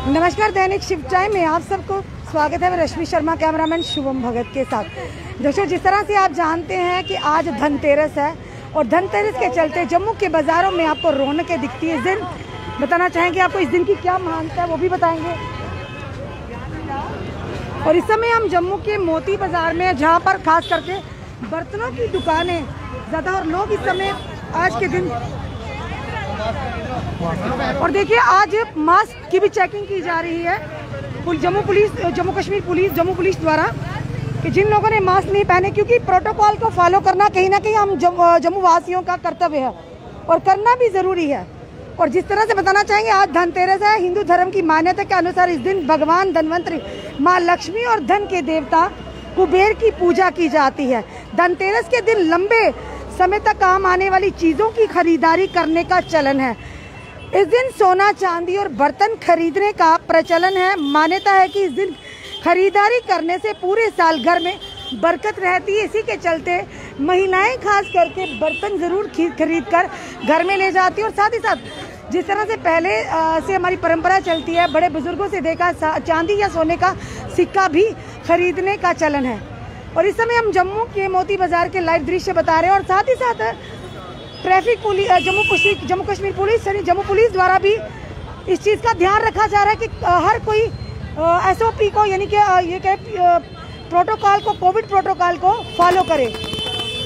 नमस्कार, दैनिक shift time में आप सबको स्वागत है। मैं रश्मि शर्मा, कैमरामैन शुभम भगत के साथ। दोस्तों, जिस तरह से आप जानते हैं कि आज धनतेरस है और धनतेरस के चलते जम्मू के बाज़ारों में आपको रौनकें दिखती है। इस दिन बताना चाहेंगे आपको इस दिन की क्या महानता है, वो भी बताएंगे। और इस समय हम जम्मू के मोती बाज़ार में, जहाँ पर खास करके बर्तनों की दुकानें ज़्यादा और लोग इस समय आज के दिन, और देखिए आज मास्क की भी चेकिंग की जा रही है जम्मू कश्मीर पुलिस, जम्मू पुलिस द्वारा, कि जिन लोगों ने मास्क नहीं पहने, क्योंकि प्रोटोकॉल को फॉलो करना कहीं ना कहीं हम जम्मू वासियों का कर्तव्य है और करना भी ज़रूरी है। और जिस तरह से बताना चाहेंगे, आज धनतेरस है। हिंदू धर्म की मान्यता के अनुसार इस दिन भगवान धनवंतरी, माँ लक्ष्मी और धन के देवता कुबेर की पूजा की जाती है। धनतेरस के दिन लंबे समय तक काम आने वाली चीज़ों की खरीदारी करने का चलन है। इस दिन सोना, चांदी और बर्तन खरीदने का प्रचलन है। मान्यता है कि इस दिन खरीदारी करने से पूरे साल घर में बरकत रहती है। इसी के चलते महिलाएं खास करके बर्तन ज़रूर खरीद कर घर में ले जाती है। और साथ ही साथ जिस तरह से पहले से हमारी परंपरा चलती है, बड़े बुजुर्गों से देखा, चांदी या सोने का सिक्का भी खरीदने का चलन है। और इस समय हम जम्मू के मोती बाज़ार के लाइव दृश्य बता रहे हैं। और साथ ही साथ traffic police, Jammu Kashmir police यानी जम्मू पुलिस द्वारा भी इस चीज़ का ध्यान रखा जा रहा है कि हर कोई SOP को, यानी कि ये कहे प्रोटोकॉल को, कोविड प्रोटोकॉल को फॉलो करे।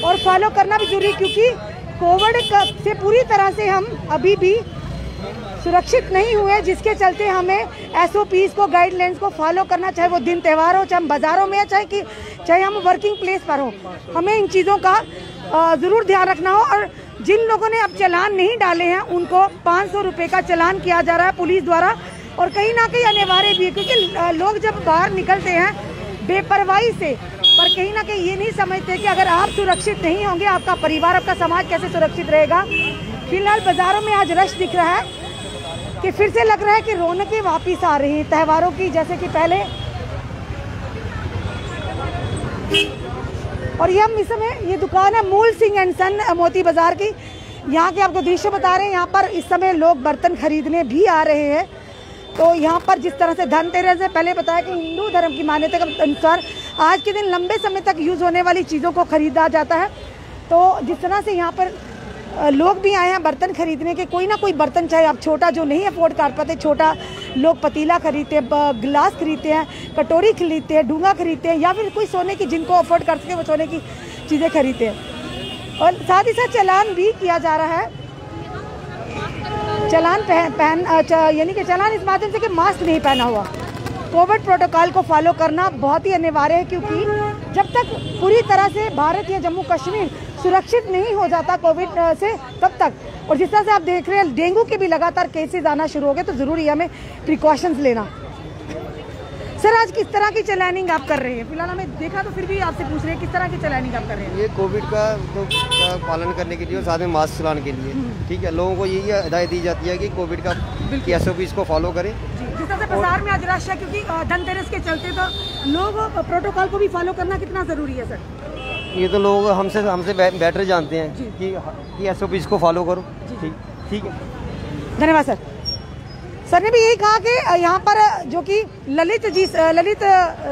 और फॉलो करना भी जरूरी, क्योंकि कोविड से पूरी तरह से हम अभी भी सुरक्षित नहीं हुए, जिसके चलते हमें SOPs को, गाइडलाइंस को फॉलो करना, चाहे वो दिन त्यौहार हो, चाहे हम बाज़ारों में, चाहे हम वर्किंग प्लेस पर हो, हमें इन चीज़ों का ज़रूर ध्यान रखना हो। और जिन लोगों ने अब चालान नहीं डाले हैं, उनको 500 रुपये का चालान किया जा रहा है पुलिस द्वारा। और कहीं ना कहीं अनिवार्य भी है, क्योंकि लोग जब बाहर निकलते हैं बेपरवाही से, पर कहीं ना कहीं ये नहीं समझते कि अगर आप सुरक्षित नहीं होंगे, आपका परिवार, आपका समाज कैसे सुरक्षित रहेगा। फिलहाल बाज़ारों में आज रश दिख रहा है कि फिर से लग रहा है कि रौनकें वापस आ रही हैं त्योहारों की, जैसे कि पहले। और ये हम इस समय, ये दुकान है मूल सिंह एंड सन मोती बाज़ार की। यहाँ के आपको दृश्य बता रहे हैं। यहाँ पर इस समय लोग बर्तन खरीदने भी आ रहे हैं। तो यहाँ पर जिस तरह से धनतेरस से पहले बताया कि हिंदू धर्म की मान्यता के अनुसार आज के दिन लंबे समय तक यूज़ होने वाली चीज़ों को खरीदा जाता है। तो जिस तरह से यहाँ पर लोग भी आए हैं बर्तन खरीदने के, कोई ना कोई बर्तन, चाहे आप छोटा जो नहीं अफोर्ड कर पाते, छोटा लोग पतीला खरीदते हैं, गिलास खरीदते हैं, कटोरी खरीदते हैं, डूंगा खरीदते हैं, या फिर कोई सोने की, जिनको अफोर्ड कर सके वो सोने की चीज़ें खरीदते हैं। और साथ ही साथ चालान भी किया जा रहा है। चालान यानी कि चालान इस माध्यम से कि मास्क नहीं पहना हुआ। कोविड प्रोटोकॉल को फॉलो करना बहुत ही अनिवार्य है, क्योंकि जब तक पूरी तरह से भारत या जम्मू कश्मीर सुरक्षित नहीं हो जाता कोविड से, तब तक। और जिस तरह से आप देख रहे हैं, डेंगू के भी लगातार केसेस आना शुरू हो गए, तो ज़रूरी है हमें प्रिकॉशंस लेना। सर, आज किस तरह की चलानिंग आप कर रहे हैं? फिलहाल हमें देखा, तो फिर भी आपसे पूछ रहे हैं किस तरह की चलानिंग आप कर रहे हैं? ये कोविड का पालन करने के लिए और साथ में मास्क चलाने के लिए, ठीक है, लोगों को यही हिदायत दी जाती है कि कोविड का SOPs को फॉलो करें। जिस तरह से बाजार में आज रश है, क्योंकि धनतेरस के चलते, तो लोग प्रोटोकॉल को भी फॉलो करना कितना ज़रूरी है सर? ये तो लोग हमसे बेटर जानते हैं कि SOPs को फॉलो करो। ठीक है, धन्यवाद सर। सर ने भी यही कहा कि यहाँ पर जो कि ललित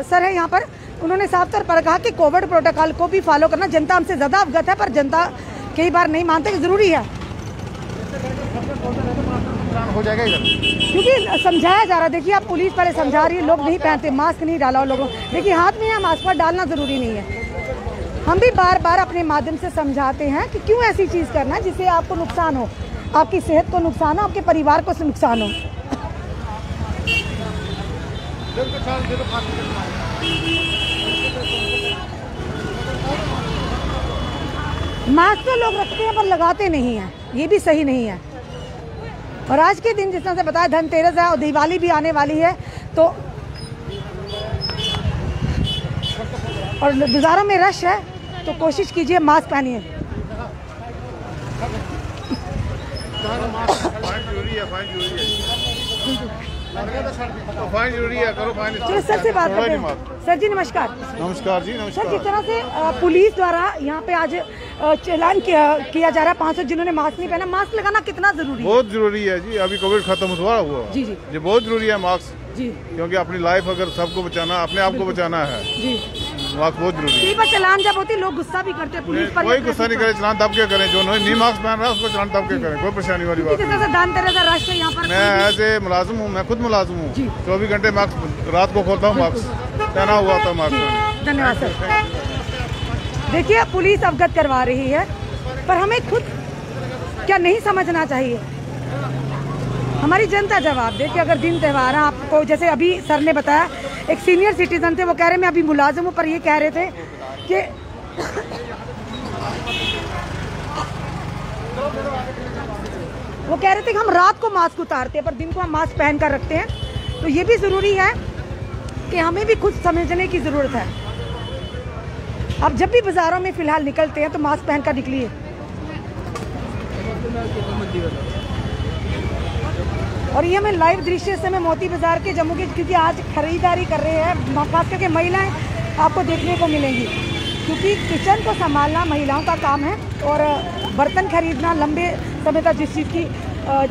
सर है यहाँ पर, उन्होंने साफ तौर पर कहा कि कोविड प्रोटोकॉल को भी फॉलो करना, जनता हमसे ज़्यादा अवगत है, पर जनता कई बार नहीं मानते कि ज़रूरी है, हो जाएगा इधर, क्योंकि समझाया जा रहा है। देखिए, आप पुलिस पहले समझा रही है, लोग नहीं पहनते, मास्क नहीं डाला लोगों। देखिए, हाथ में मास्क पर डालना ज़रूरी नहीं है। हम भी बार बार अपने माध्यम से समझाते हैं कि क्यों ऐसी चीज़ करना जिससे आपको नुकसान हो, आपकी सेहत को नुकसान हो, आपके परिवार को नुकसान हो। मास्क तो लोग रखते हैं पर लगाते नहीं हैं, ये भी सही नहीं है। और आज के दिन जिस तरह से बताया, धनतेरस है और दिवाली भी आने वाली है, तो और बाज़ारों में रश है, तो कोशिश कीजिए मास्क पहनिए। तो फाइन जरूरी है, करो फाइन। चलो सर से बात करते हैं। सर जी नमस्कार। नमस्कार जी, नमस्कार। सर जिस तरह से पुलिस द्वारा यहाँ पे आज चालान किया जा रहा है 500 जिन्होंने मास्क नहीं पहना, मास्क लगाना कितना जरूरी है? बहुत जरूरी है जी, अभी कोविड खत्म हुआ जी जी ये बहुत जरूरी है मास्क जी, क्योंकि अपनी लाइफ अगर सबको बचाना, अपने आप को बचाना है, जी मास्क बहुत जरूरी है। कई बार चालान जब होती है लोग गुस्सा भी करते हैं पुलिस पर। कोई गुस्सा नहीं करे, चलान दब के करें, जो नहीं मास्क पहन रहा है उसको चलान दब के करें, कोई परेशानी वाली बात किस तरह से दान तेरेसा राष्ट्र यहाँ पर मैं एज ए मुलाजिम हूँ, मैं खुद मुलाजिम हूँ, जी। 24 घंटे मास्क रात को खोलता हूँ, मास्क पहना हुआ था मास्क। धन्यवाद सर। देखिए पुलिस अवगत करवा रही है, पर हमें खुद क्या नहीं समझना चाहिए? हमारी जनता जवाब दे कि अगर दिन त्यौहार है आपको, जैसे अभी सर ने बताया एक सीनियर सिटीजन थे, वो कह रहे मैं अभी मुलाजिम हूँ, पर ये कह रहे थे कि वो कह रहे थे कि हम रात को मास्क उतारते हैं पर दिन को हम मास्क पहन कर रखते हैं। तो ये भी ज़रूरी है कि हमें भी खुद समझने की ज़रूरत है। अब जब भी बाज़ारों में फ़िलहाल निकलते हैं तो मास्क पहन कर निकलिए। और ये मैं लाइव दृश्य से मैं मोती बाज़ार के जम्मू के, क्योंकि आज खरीदारी कर रहे हैं खास करके महिलाएं आपको देखने को मिलेंगी, क्योंकि किचन को संभालना महिलाओं का काम है और बर्तन खरीदना लंबे समय तक जिस चीज़ की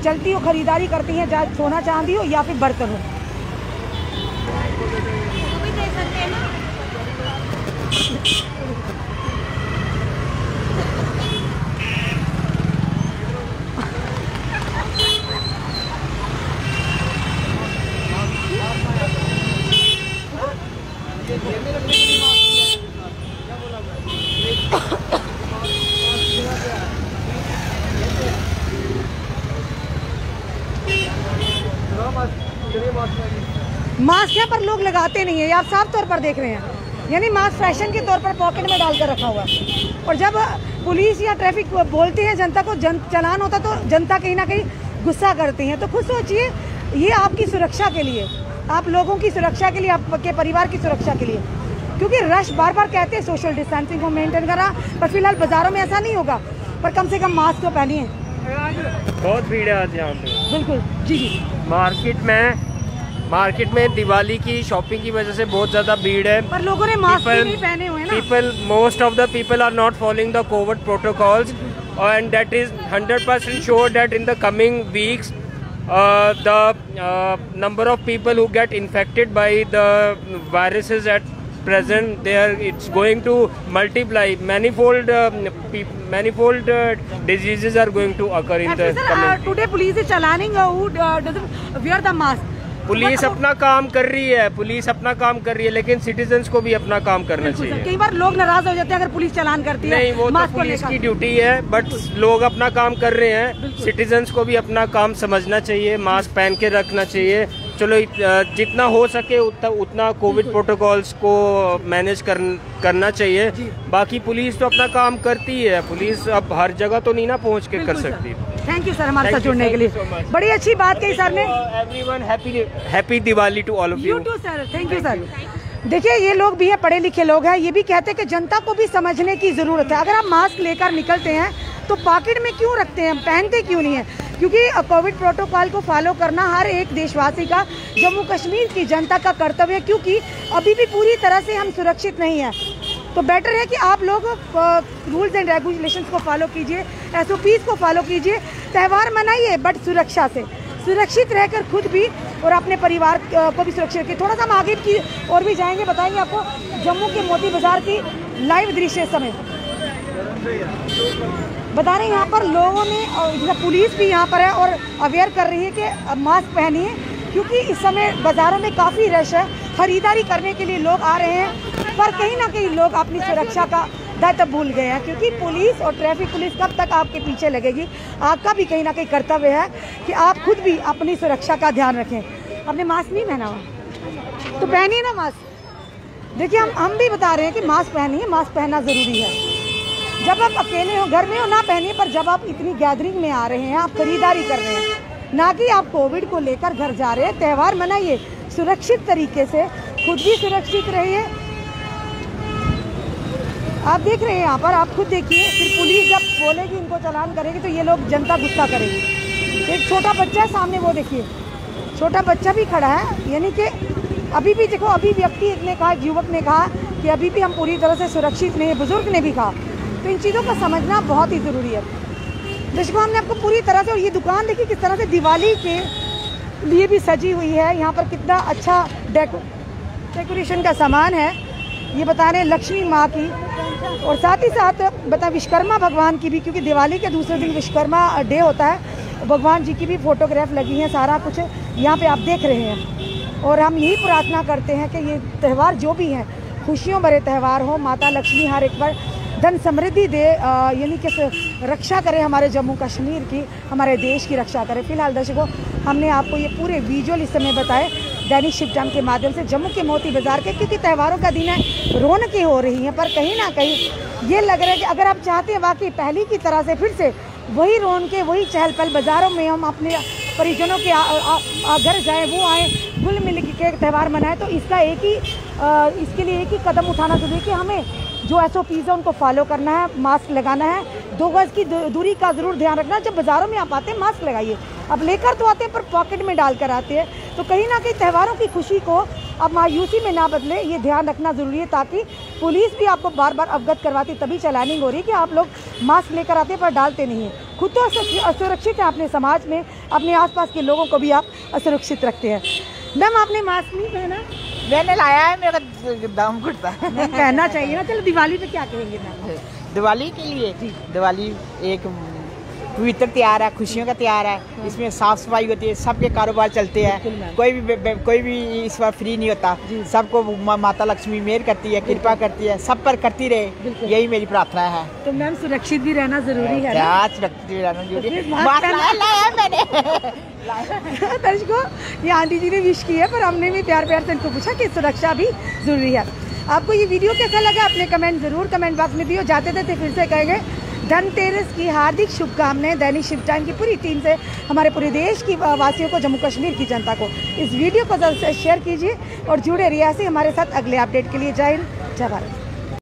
चलती हो खरीदारी करती हैं, चाहे सोना चांदी हो या फिर बर्तन हो। मास्क यहाँ पर लोग लगाते नहीं है, ये आप साफ तौर पर देख रहे हैं। यानी मास्क फैशन के तौर पर पॉकेट में डालकर रखा हुआ है। और जब पुलिस या ट्रैफिक बोलते हैं जनता को चालान होता तो जनता कहीं ना कहीं गुस्सा करती है। तो खुद सोचिए, ये आपकी सुरक्षा के लिए, आप लोगों की सुरक्षा के लिए, आपके परिवार की सुरक्षा के लिए, क्योंकि रश बार बार कहते हैं सोशल डिस्टेंसिंग को मेंटेन करा, पर फिलहाल बाजारों में ऐसा नहीं होगा, पर कम से कम मास्क तो पहनिए। बहुत भीड़ है आज यहाँ पे। बिल्कुल जी जी। मार्केट में दिवाली की शॉपिंग की वजह से बहुत ज़्यादा भीड़ है, पर लोगों ने मास्क भी नहीं पहने हुए ना। Most of the people are not following the COVID protocols and that is 100% sure that in the coming weeks the number of people who get infected by the viruses at present, it's going to multiply. Manifold diseases are going to occur in the coming. Today police is chalaning who doesn't wear the mask. Police अपना काम कर रही है, लेकिन citizens को भी अपना काम करना चाहिए। कई बार लोग नाराज हो जाते हैं अगर पुलिस चालान करती है। नहीं, वो तो पुलिस की ड्यूटी है, बट लोग अपना काम कर रहे हैं। सिटीजन्स को भी अपना काम समझना चाहिए, मास्क पहन के रखना चाहिए। चलो जितना हो सके उतना कोविड प्रोटोकॉल्स को मैनेज करना चाहिए। बाकी पुलिस तो अपना काम करती है, पुलिस अब हर जगह तो नहीं ना पहुँच के कर सकती। थैंक यू सर हमारे साथ जुड़ने के लिए, बड़ी अच्छी बात कही सर ने। Everyone happy Diwali to all of you. To sir, thank you sir. देखिए ये लोग भी है, पढ़े लिखे लोग हैं, ये भी कहते हैं कि जनता को भी समझने की ज़रूरत है। अगर आप मास्क लेकर निकलते हैं तो पॉकेट में क्यों रखते हैं, पहनते क्यों नहीं है? क्योंकि कोविड प्रोटोकॉल को फॉलो करना हर एक देशवासी का, जम्मू कश्मीर की जनता का कर्तव्य है, क्योंकि अभी भी पूरी तरह से हम सुरक्षित नहीं हैं। तो बेटर है कि आप लोग रूल्स एंड रेगुलेशंस को फॉलो कीजिए, SOPs को फॉलो कीजिए, त्यौहार मनाइए बट सुरक्षा से, सुरक्षित रहकर खुद भी और अपने परिवार को भी सुरक्षित रखिए। थोड़ा सा हम आगे की और भी जाएंगे, बताएंगे आपको जम्मू के मोती बाजार की लाइव दृश्य समय बता रहे हैं। यहाँ पर लोगों ने, पुलिस भी यहाँ पर है और अवेयर कर रही है कि मास्क पहनिए, क्योंकि इस समय बाज़ारों में काफ़ी रश है, खरीदारी करने के लिए लोग आ रहे हैं, पर कहीं ना कहीं लोग अपनी सुरक्षा का दायित्व भूल गए हैं। क्योंकि पुलिस और ट्रैफिक पुलिस कब तक आपके पीछे लगेगी, आपका भी कहीं ना कहीं कर्तव्य है कि आप खुद भी अपनी सुरक्षा का ध्यान रखें। आपने मास्क नहीं पहना हुआ तो पहनिए ना मास्क। देखिए हम भी बता रहे हैं कि मास्क पहनिए, मास्क पहनना ज़रूरी है। जब आप अकेले हो, घर में हो, ना पहनिए, पर जब आप इतनी गैदरिंग में आ रहे हैं, आप खरीदारी कर रहे हैं, ना कि आप कोविड को लेकर घर जा रहे हैं, त्यौहार मनाइए सुरक्षित तरीके से, खुद भी सुरक्षित रहिए। आप देख रहे हैं यहाँ पर, आप खुद देखिए, फिर पुलिस जब बोलेगी इनको चालान करेगी तो ये लोग जनता गुस्सा करेगी। एक छोटा बच्चा है सामने, वो देखिए छोटा बच्चा भी खड़ा है, यानी कि अभी भी देखो, अभी व्यक्ति ने कहा, युवक ने कहा कि अभी भी हम पूरी तरह से सुरक्षित नहीं, बुजुर्ग ने भी कहा। तो इन चीज़ों का समझना बहुत ही ज़रूरी है। दर्शकों, हमने आपको पूरी तरह से, और ये दुकान देखिए किस तरह से दिवाली के लिए भी सजी हुई है। यहाँ पर कितना अच्छा डेकोरेशन का सामान है, ये बता रहे हैं लक्ष्मी माँ की, और साथ ही साथ बता विश्वकर्मा भगवान की भी, क्योंकि दिवाली के दूसरे दिन विश्वकर्मा डे होता है। भगवान जी की भी फोटोग्राफ लगी है, सारा कुछ यहाँ पे आप देख रहे हैं। और हम यही प्रार्थना करते हैं कि ये त्यौहार जो भी हैं खुशियों भरे त्यौहार हो। माता लक्ष्मी हर एक बार धन समृद्धि दे, यानी कि रक्षा करे हमारे जम्मू कश्मीर की, हमारे देश की रक्षा करे। फिलहाल दर्शकों, हमने आपको ये पूरे विजुअल इस समय बताए दैनिक शिव टाइम के माध्यम से जम्मू के मोती बाजार के, क्योंकि त्योहारों का दिन है, रौनकें हो रही हैं, पर कहीं ना कहीं ये लग रहा है कि अगर आप चाहते हैं वाकई पहले की तरह से फिर से वही रौनकें, वही चहल पहल बाज़ारों में, हम अपने परिजनों के घर जाएँ, वो आएँ, घुल मिल के त्यौहार मनाएं, तो इसका इसके लिए एक ही कदम उठाना जरूरी है कि हमें जो SOPs है उनको फॉलो करना है, मास्क लगाना है, 2 गज की दूरी का ज़रूर ध्यान रखना। जब बाज़ारों में आप आते हैं मास्क लगाइए, अब लेकर तो आते हैं पर पॉकेट में डाल कर आते हैं, तो कहीं ना कहीं त्योहारों की खुशी को अब मायूसी में ना बदले, ये ध्यान रखना ज़रूरी है। ताकि पुलिस भी आपको बार बार अवगत करवाती, तभी चैलेंजिंग हो रही है कि आप लोग मास्क लेकर आते हैं पर डालते नहीं हैं। खुद तो असुरक्षित है, अपने समाज में अपने आसपास के लोगों को भी आप असुरक्षित रखते हैं। मैम, आपने मास्क नहीं पहना? मैंने लाया है, मेरा दाम घुटता है। पहनना चाहिए ना। चलो, दिवाली पे क्या कहेंगे मैम? दिवाली के लिए दिवाली एक पवित्र त्योहार है, खुशियों का त्योहार है। इसमें साफ सफाई होती है, सबके कारोबार चलते हैं, कोई भी इस बार फ्री नहीं होता। सबको माता लक्ष्मी मेहर करती है, कृपा करती है, सब पर करती रहे, यही मेरी प्रार्थना है। तो मैम, सुरक्षित भी रहना जरूरी है ना? सुरक्षित रहना जरूरी है। दर्शकों, ये आंटी जी ने विश की है, पर हमने भी प्यार प्यार से इनको पूछा कि सुरक्षा भी जरूरी है। आपको ये वीडियो कैसा लगा अपने कमेंट जरूर कमेंट बॉक्स में दियो। जाते थे फिर से कहेंगे धनतेरस की हार्दिक शुभकामनाएं दैनिक शिव टाइम की पूरी टीम से, हमारे पूरे देश की वासियों को, जम्मू कश्मीर की जनता को। इस वीडियो को जल्द से शेयर कीजिए और जुड़े रहिए ऐसे हमारे साथ अगले अपडेट के लिए। जय हिंद, जय भारत।